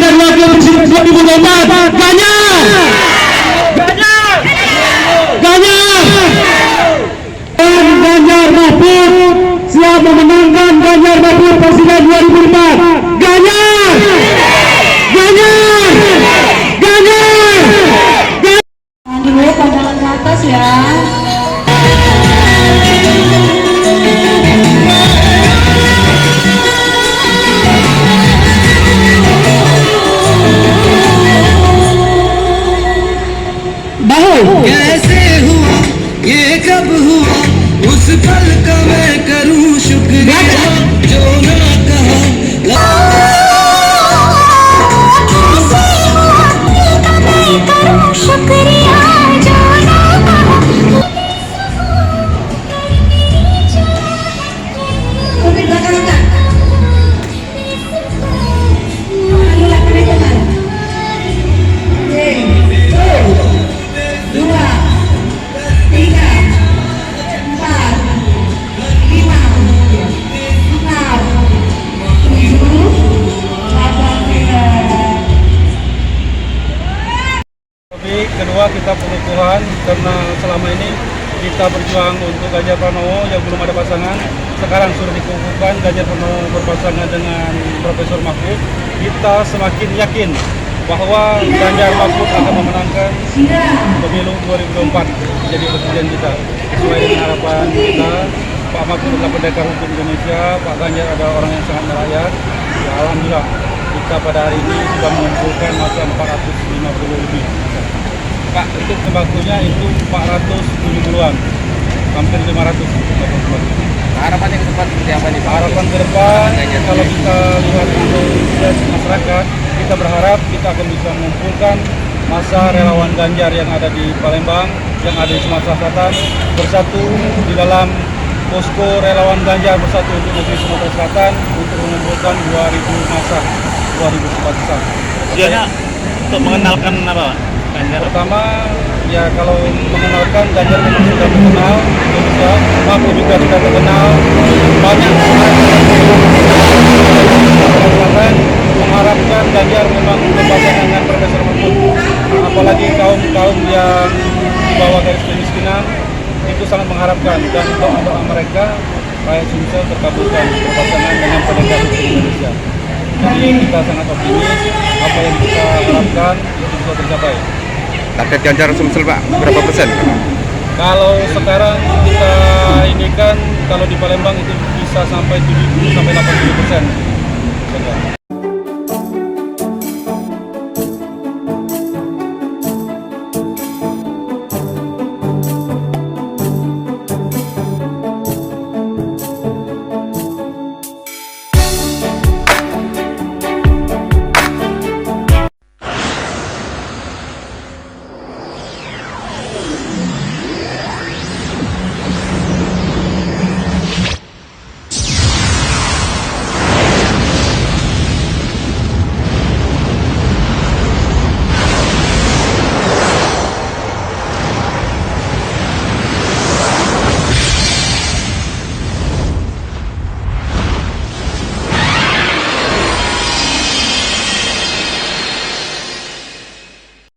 dan Wakil Presiden 2024 Ganjar. Dan Ganjar Mahfud siap memenangkan Ganjar Mahfud Presiden 2024 Ganjar. Dulu pandangan ke atas ya. कैसे हुआ ये कब हुआ उस पल का मैं करूं शुक्रिया जो ना कहा शुक्रिया जो ना कहा। Kedua, kita perlu Tuhan karena selama ini kita berjuang untuk Ganjar Pranowo yang belum ada pasangan. Sekarang sudah dikukuhkan Ganjar Pranowo berpasangan dengan Profesor Mahfud. Kita semakin yakin bahwa Ganjar Mahfud akan memenangkan pemilu 2024 jadi presiden kita. Sesuai dengan harapan kita, Pak Mahfud adalah pendekar hukum Indonesia, Pak Ganjar adalah orang yang sangat merakyat. Ya, alhamdulillah kita pada hari ini sudah mengumpulkan masa 450 lebih. Pak, untuk tembakunya itu 470-an, hampir 500. harapannya ke depan seperti apa nih Pak? Harapan ke depan, kalau kita lihat antusias masyarakat, kita berharap kita akan bisa mengumpulkan masa relawan Ganjar yang ada di Palembang, yang ada di Sumatera Selatan, bersatu di dalam posko relawan Ganjar bersatu untuk negeri Sumatera Selatan untuk mengumpulkan 2.000 masa 2000 simpatisan. Tujuannya untuk mengenalkan apa Pak? Ganjar. Pertama, ya kalau mengenalkan Ganjar memang sudah terkenal di Indonesia, Mahfud juga sudah terkenal, banyak masyarakat mengharapkan Ganjar memang berpasangan dengan Profesor Mahfud. Apalagi kaum yang di bawah garis kemiskinan itu sangat mengharapkan, dan doa mereka rakyat Sumsel terkabulkan berpasangan dengan pendekar hukum Indonesia. Jadi kita sangat optimis apa yang kita harapkan itu bisa tercapai. Target Ganjar Sumsel Pak, berapa persen? Kalau sekarang kita ini kan kalau di Palembang itu bisa sampai 70 sampai 80%.